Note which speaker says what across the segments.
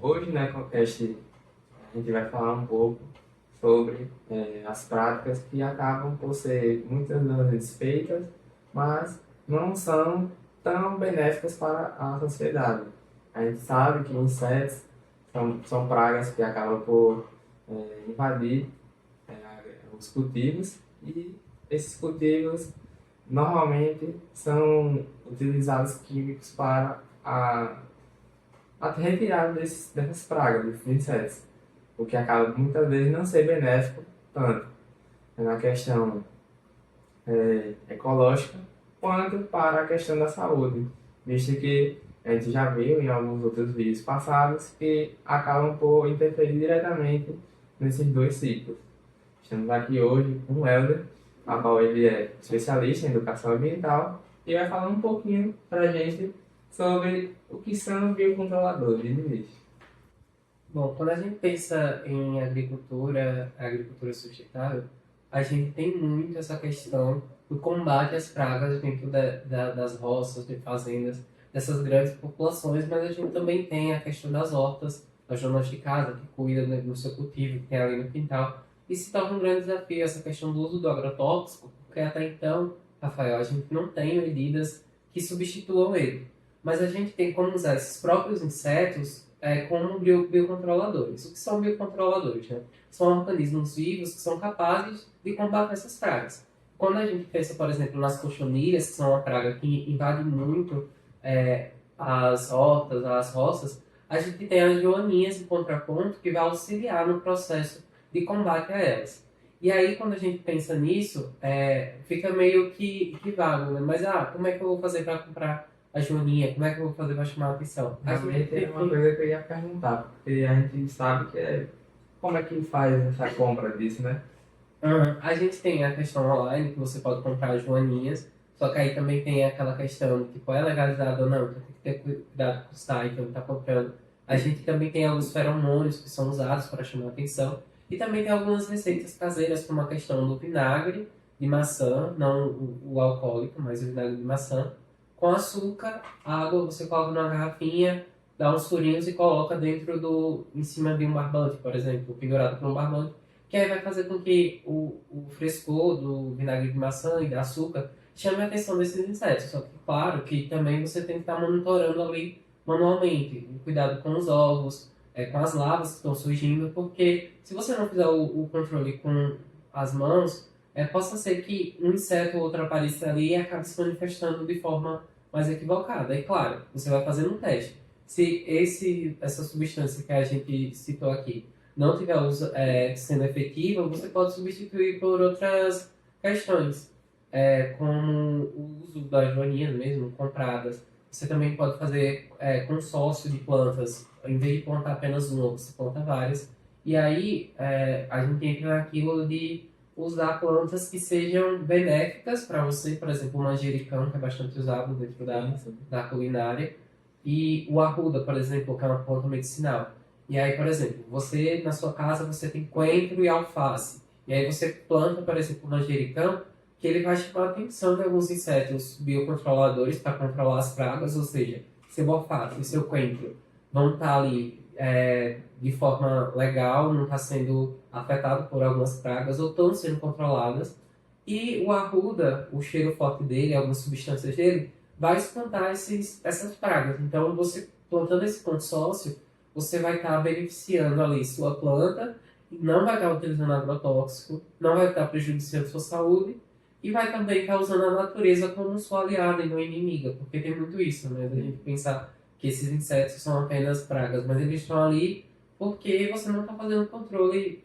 Speaker 1: Hoje, né, Conteste, a gente vai falar um pouco sobre as práticas que acabam por ser muitas vezes feitas, mas não são tão benéficas para a sociedade. A gente sabe que insetos são pragas que acabam por invadir os cultivos e esses cultivos normalmente são utilizados químicos para a retirada dessas pragas, desses insetos, o que acaba muitas vezes não ser benéfico tanto na questão ecológica quanto para a questão da saúde, visto que a gente já viu em alguns outros vídeos passados que acabam por interferir diretamente nesses dois ciclos. Estamos aqui hoje com o Helder, a qual ele é especialista em educação ambiental e vai falar um pouquinho para a gente sobre o que são biocontroladores de início.
Speaker 2: Bom, quando a gente pensa em agricultura sustentável, a gente tem muito essa questão do combate às pragas dentro das roças, de fazendas, dessas grandes populações, mas a gente também tem a questão das hortas, das donas de casa, que cuidam do seu cultivo, que tem ali no quintal, e se torna um grande desafio essa questão do uso do agrotóxico, porque até então, Rafael, a gente não tem medidas que substituam ele. Mas a gente tem como usar esses próprios insetos como biocontroladores. O que são biocontroladores? Né? São organismos vivos que são capazes de combater essas pragas. Quando a gente pensa, por exemplo, nas cochonilhas, que são uma praga que invade muito as hortas, as roças, a gente tem as joaninhas em contraponto que vai auxiliar no processo de combate a elas. E aí, quando a gente pensa nisso, fica meio que vago, né? Mas, como é que eu vou fazer para comprar a joaninha? Como é que eu vou fazer para chamar a atenção?
Speaker 1: Realmente é uma coisa que eu ia perguntar, porque a gente sabe que como é que faz essa compra disso, né?
Speaker 2: A gente tem a questão online, que você pode comprar joaninhas, só que aí também tem aquela questão de, tipo, é legalizado ou não, então tem que ter cuidado com o site onde está comprando. A gente também tem alguns feromônios que são usados para chamar a atenção, e também tem algumas receitas caseiras, como a questão do vinagre de maçã, não o alcoólico, mas o vinagre de maçã, com açúcar, água, você coloca numa garrafinha, dá uns furinhos e coloca em cima de um barbante, por exemplo, pendurado por um barbante, que aí vai fazer com que o frescor do vinagre de maçã e do açúcar chame a atenção desses insetos. Só que, claro, que também você tem que estar monitorando ali manualmente, cuidado com os ovos, com as larvas que estão surgindo, porque se você não fizer o controle com as mãos, possa ser que um inseto ou outro apareça ali e acabe se manifestando de forma mais equivocada. E claro, você vai fazer um teste. Se essa substância que a gente citou aqui não estiver sendo efetiva, você pode substituir por outras questões, como o uso das joaninhas mesmo, compradas. Você também pode fazer consórcio de plantas, em vez de plantar apenas uma, você planta várias. E aí a gente entra naquilo de usar plantas que sejam benéficas para você, por exemplo, o manjericão, que é bastante usado dentro da culinária, e o arruda, por exemplo, que é uma planta medicinal. E aí, por exemplo, você na sua casa você tem coentro e alface. E aí você planta, por exemplo, o manjericão, que ele vai chamar a atenção de alguns insetos biocontroladores para controlar as pragas, ou seja, seu alface e seu coentro vão estar ali de forma legal, não está sendo afetado por algumas pragas ou estão sendo controladas. E o arruda, o cheiro forte dele, algumas substâncias dele, vai espantar essas pragas. Então, você plantando esse consórcio, você vai estar beneficiando ali sua planta, não vai estar utilizando agrotóxico, não vai estar prejudiciando sua saúde e vai também estar usando a natureza como sua aliada e não inimiga, porque tem muito isso, né? Da gente pensar que esses insetos são apenas pragas, mas eles estão ali porque você não está fazendo o controle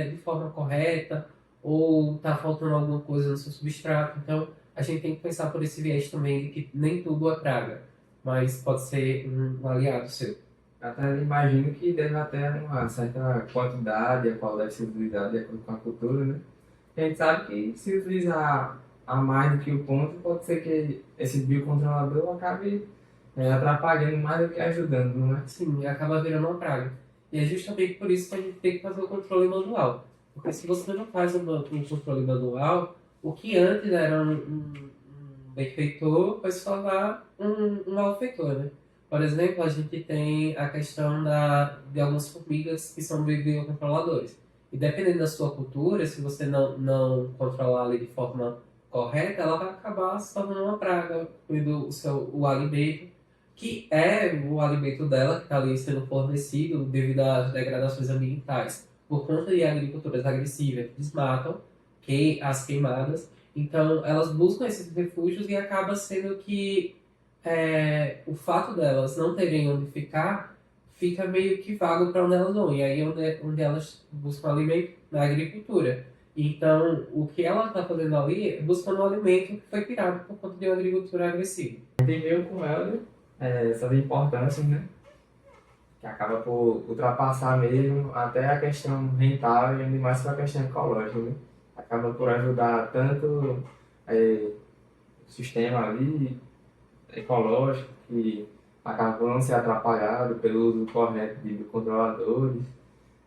Speaker 2: de forma correta ou está faltando alguma coisa no seu substrato. Então, a gente tem que pensar por esse viés também de que nem tudo é praga, mas pode ser um aliado seu.
Speaker 1: Até imagino que deve até uma certa quantidade, a qual deve ser utilizada de acordo com a cultura, né? A gente sabe que se utilizar a mais do que o ponto, pode ser que esse biocontrolador acabe atrapalhando mais do que ajudando, não é?
Speaker 2: Sim, acaba virando uma praga. E é justamente por isso que a gente tem que fazer o controle manual. Porque se você não faz um controle manual, o que antes era um benfeitor vai se tornar um malfeitor, né? Por exemplo, a gente tem a questão de algumas formigas que são biocontroladores. E dependendo da sua cultura, se você não controlar ali de forma correta, ela vai acabar se tornando uma praga, comendo o alimento, que é o alimento dela, que está ali sendo fornecido devido às degradações ambientais, por conta de agriculturas agressivas que desmatam, que as queimadas. Então, elas buscam esses refúgios e acaba sendo que o fato delas não terem onde ficar fica meio que vago para onde elas vão. E aí é onde elas buscam alimento na agricultura. Então, o que ela está fazendo ali é buscando um alimento que foi criado por conta de uma agricultura agressiva.
Speaker 1: A gente viu com ela essas importâncias, né? Que acaba por ultrapassar mesmo até a questão rentável e ainda mais para a questão ecológica, né? Acaba por ajudar tanto o sistema ali ecológico, que acaba por não ser atrapalhado pelo uso correto de controladores,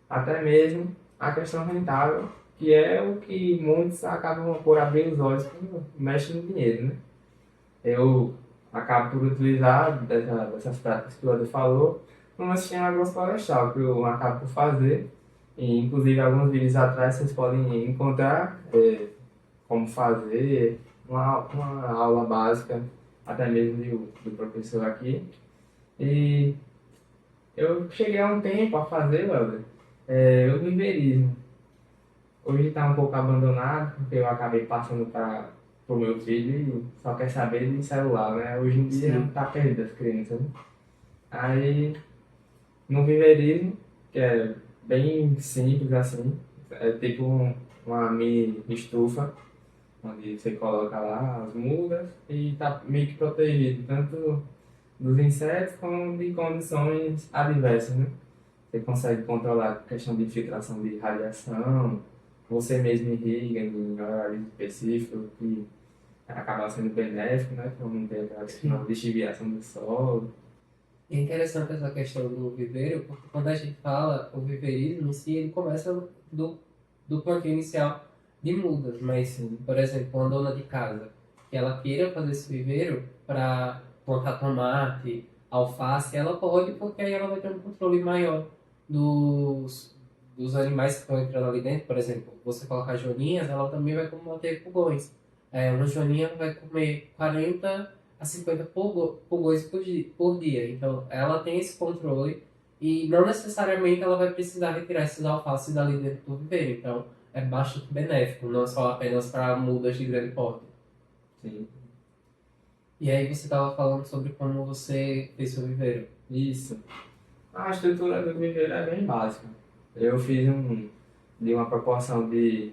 Speaker 1: até mesmo a questão rentável, que é o que muitos acabam por abrir os olhos quando mexem no dinheiro, né? Eu acabo por utilizar dessas práticas que o Eder falou numa sistema agroflorestal, que eu acabo por fazer. E, inclusive, alguns vídeos atrás vocês podem encontrar como fazer uma aula básica, até mesmo do professor aqui. E eu cheguei há um tempo a fazer, Helder, o viveirismo. Hoje está um pouco abandonado, porque eu acabei passando para o meu filho e só quer saber de celular, né? Hoje em dia
Speaker 2: Sim.
Speaker 1: está perdido as crianças, né? Aí, no viveirismo, que é bem simples assim, é tipo uma mini estufa, onde você coloca lá as mudas e está meio que protegido, tanto dos insetos como de condições adversas, né? Você consegue controlar a questão de filtração de radiação, você mesmo irriga em horários específicos, que acaba sendo benéfico, né? Para não ter aquela questão de lixiviação do solo.
Speaker 2: É interessante essa questão do viveiro, porque quando a gente fala o viveirismo em si, ele começa do plantio inicial de mudas, mas,
Speaker 1: Sim.
Speaker 2: por exemplo, uma dona de casa, que ela queira fazer esse viveiro para plantar tomate, alface, ela pode, porque aí ela vai ter um controle maior dos animais que estão entrando ali dentro. Por exemplo, você colocar joaninhas, ela também vai combater pulgões. Uma joaninha vai comer 40 a 50 pulgões por dia. Então, ela tem esse controle e não necessariamente ela vai precisar retirar esses alfaces dali dentro do viveiro. Então, é bastante benéfico, não só apenas para mudas de grande porte.
Speaker 1: Sim.
Speaker 2: E aí você estava falando sobre como você fez seu viveiro.
Speaker 1: Isso. A estrutura do viveiro é bem básica. Eu fiz de uma proporção de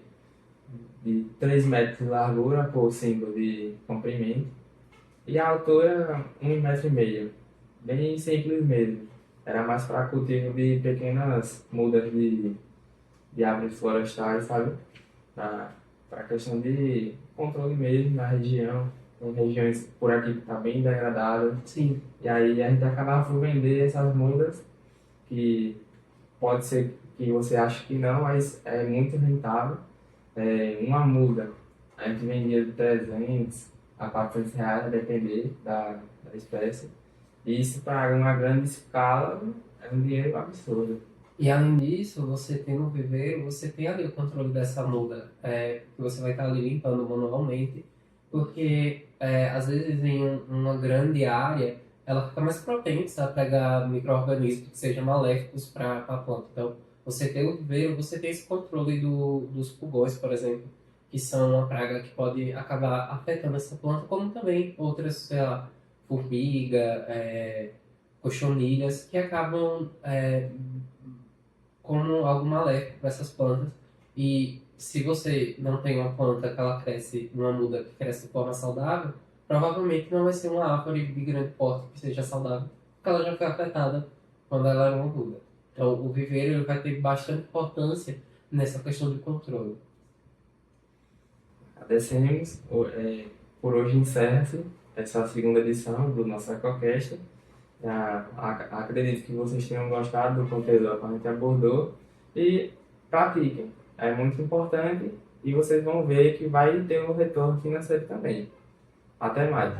Speaker 1: 3 metros de largura por 5 de comprimento e a altura 1,5 m. Bem simples mesmo. Era mais para cultivo de pequenas mudas de árvores florestais, sabe? Para questão de controle mesmo na região. Tem regiões por aqui que está bem degradadas.
Speaker 2: Sim.
Speaker 1: E aí a gente acabava por vender essas mudas, que pode ser que você ache que não, mas é muito rentável. Uma muda, a gente vendia de 300 a 400 reais, a depender da espécie. E isso para uma grande escala é um dinheiro absurdo.
Speaker 2: E além disso, você tem no viveiro, você tem ali o controle dessa muda, que você vai estar ali limpando manualmente, porque às vezes em uma grande área, ela fica mais propensa a pegar micro-organismos que sejam maléficos para a planta. Então, você tem o viveiro, você tem esse controle dos pulgões, por exemplo, que são uma praga que pode acabar afetando essa planta, como também outras, sei lá, formiga, cochonilhas, que acabam como algo maléfico para essas plantas. E se você não tem uma planta que ela cresce, uma muda que cresce de forma saudável, provavelmente não vai ser uma árvore de grande porte que seja saudável, porque ela já foi afetada quando ela era uma muda. Então, o viveiro ele vai ter bastante importância nessa questão de controle.
Speaker 1: Agradecemos. Por hoje encerra-se essa segunda edição do nosso EcoCast. Acredito que vocês tenham gostado do conteúdo que a gente abordou e pratiquem. É muito importante e vocês vão ver que vai ter um retorno financeiro também. Até mais!